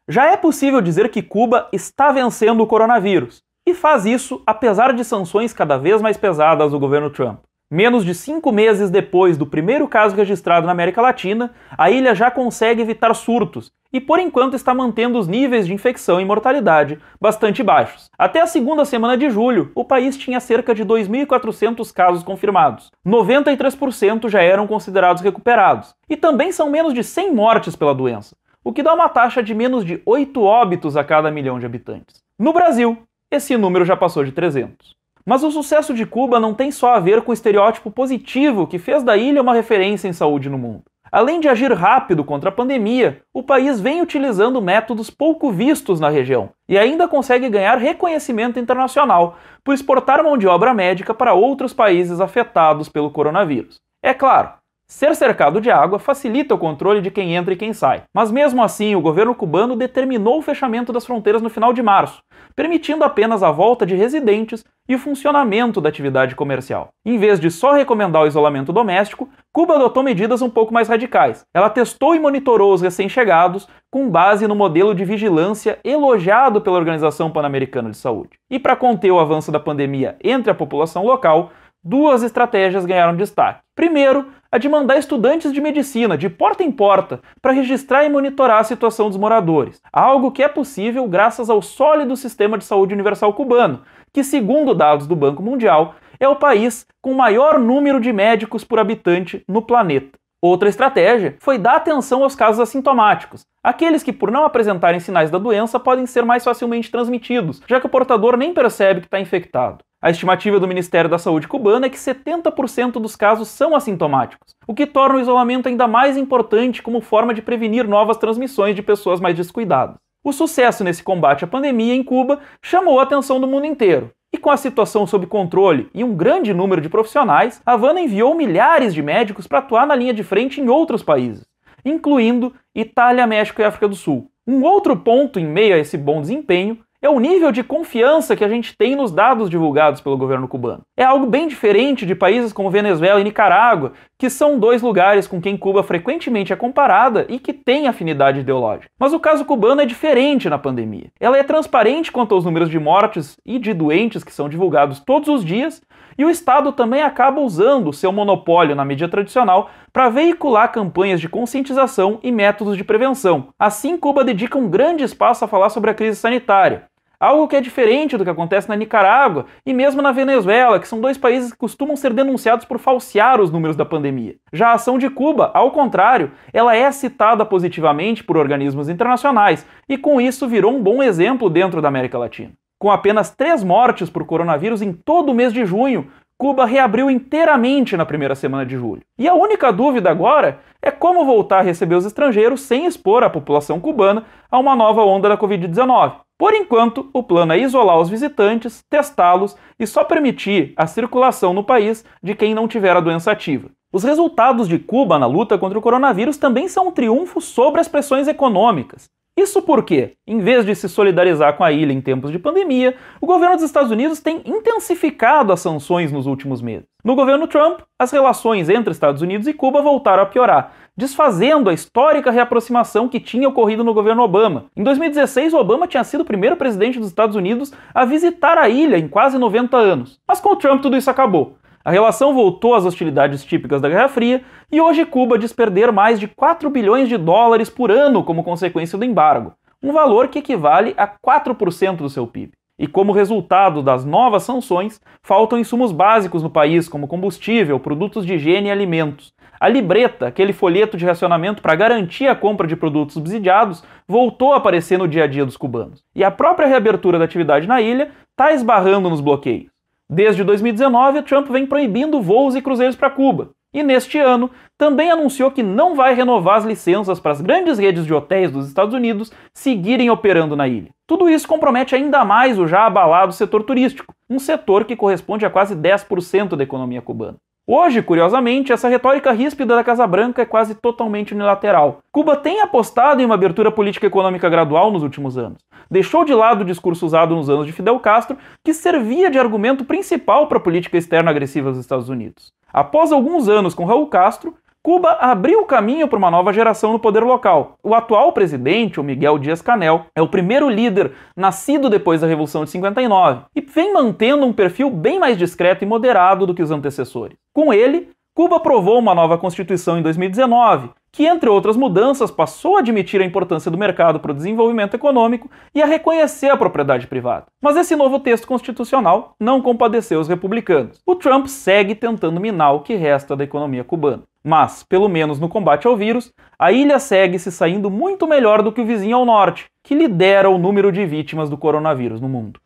Já é possível dizer que Cuba está vencendo o coronavírus, e faz isso apesar de sanções cada vez mais pesadas do governo Trump. Menos de 5 meses depois do primeiro caso registrado na América Latina, a ilha já consegue evitar surtos e, por enquanto, está mantendo os níveis de infecção e mortalidade bastante baixos. Até a segunda semana de julho, o país tinha cerca de 2.400 casos confirmados. 93% já eram considerados recuperados. E também são menos de 100 mortes pela doença, o que dá uma taxa de menos de 8 óbitos a cada milhão de habitantes. No Brasil, esse número já passou de 300. Mas o sucesso de Cuba não tem só a ver com o estereótipo positivo que fez da ilha uma referência em saúde no mundo. Além de agir rápido contra a pandemia, o país vem utilizando métodos pouco vistos na região e ainda consegue ganhar reconhecimento internacional por exportar mão de obra médica para outros países afetados pelo coronavírus. É claro, ser cercado de água facilita o controle de quem entra e quem sai, mas mesmo assim o governo cubano determinou o fechamento das fronteiras no final de março, permitindo apenas a volta de residentes e o funcionamento da atividade comercial. Em vez de só recomendar o isolamento doméstico, Cuba adotou medidas um pouco mais radicais. Ela testou e monitorou os recém-chegados com base no modelo de vigilância elogiado pela Organização Pan-Americana de Saúde. E para conter o avanço da pandemia entre a população local, duas estratégias ganharam destaque. Primeiro, a de mandar estudantes de medicina de porta em porta para registrar e monitorar a situação dos moradores, algo que é possível graças ao sólido sistema de saúde universal cubano, que, segundo dados do Banco Mundial, é o país com o maior número de médicos por habitante no planeta. Outra estratégia foi dar atenção aos casos assintomáticos, aqueles que, por não apresentarem sinais da doença, podem ser mais facilmente transmitidos, já que o portador nem percebe que está infectado. A estimativa do Ministério da Saúde cubano é que 70% dos casos são assintomáticos, o que torna o isolamento ainda mais importante como forma de prevenir novas transmissões de pessoas mais descuidadas. O sucesso nesse combate à pandemia em Cuba chamou a atenção do mundo inteiro. E com a situação sob controle e um grande número de profissionais, Havana enviou milhares de médicos para atuar na linha de frente em outros países, incluindo Itália, México e África do Sul. Um outro ponto em meio a esse bom desempenho é o nível de confiança que a gente tem nos dados divulgados pelo governo cubano. É algo bem diferente de países como Venezuela e Nicarágua, que são dois lugares com quem Cuba frequentemente é comparada e que têm afinidade ideológica. Mas o caso cubano é diferente na pandemia. Ela é transparente quanto aos números de mortes e de doentes que são divulgados todos os dias, e o Estado também acaba usando seu monopólio na mídia tradicional para veicular campanhas de conscientização e métodos de prevenção. Assim, Cuba dedica um grande espaço a falar sobre a crise sanitária, algo que é diferente do que acontece na Nicarágua e mesmo na Venezuela, que são dois países que costumam ser denunciados por falsear os números da pandemia. Já a ação de Cuba, ao contrário, ela é citada positivamente por organismos internacionais e com isso virou um bom exemplo dentro da América Latina. Com apenas 3 mortes por coronavírus em todo o mês de junho, Cuba reabriu inteiramente na primeira semana de julho. E a única dúvida agora é como voltar a receber os estrangeiros sem expor a população cubana a uma nova onda da Covid-19. Por enquanto, o plano é isolar os visitantes, testá-los e só permitir a circulação no país de quem não tiver a doença ativa. Os resultados de Cuba na luta contra o coronavírus também são um triunfo sobre as pressões econômicas. Isso porque, em vez de se solidarizar com a ilha em tempos de pandemia, o governo dos Estados Unidos tem intensificado as sanções nos últimos meses. No governo Trump, as relações entre Estados Unidos e Cuba voltaram a piorar, desfazendo a histórica reaproximação que tinha ocorrido no governo Obama. Em 2016, o Obama tinha sido o primeiro presidente dos Estados Unidos a visitar a ilha em quase 90 anos. Mas com o Trump tudo isso acabou. A relação voltou às hostilidades típicas da Guerra Fria e hoje Cuba diz perder mais de 4 bilhões de dólares por ano como consequência do embargo, um valor que equivale a 4% do seu PIB. E como resultado das novas sanções, faltam insumos básicos no país, como combustível, produtos de higiene e alimentos. A libreta, aquele folheto de racionamento para garantir a compra de produtos subsidiados, voltou a aparecer no dia a dia dos cubanos. E a própria reabertura da atividade na ilha está esbarrando nos bloqueios. Desde 2019, Trump vem proibindo voos e cruzeiros para Cuba. E neste ano, também anunciou que não vai renovar as licenças para as grandes redes de hotéis dos Estados Unidos seguirem operando na ilha. Tudo isso compromete ainda mais o já abalado setor turístico, um setor que corresponde a quase 10% da economia cubana. Hoje, curiosamente, essa retórica ríspida da Casa Branca é quase totalmente unilateral. Cuba tem apostado em uma abertura política e econômica gradual nos últimos anos. Deixou de lado o discurso usado nos anos de Fidel Castro, que servia de argumento principal para a política externa agressiva dos Estados Unidos. Após alguns anos com Raul Castro, Cuba abriu o caminho para uma nova geração no poder local. O atual presidente, o Miguel Díaz-Canel, é o primeiro líder nascido depois da Revolução de 59 e vem mantendo um perfil bem mais discreto e moderado do que os antecessores. Com ele, Cuba aprovou uma nova Constituição em 2019, que, entre outras mudanças, passou a admitir a importância do mercado para o desenvolvimento econômico e a reconhecer a propriedade privada. Mas esse novo texto constitucional não compadeceu os republicanos. O Trump segue tentando minar o que resta da economia cubana. Mas, pelo menos no combate ao vírus, a ilha segue se saindo muito melhor do que o vizinho ao norte, que lidera o número de vítimas do coronavírus no mundo.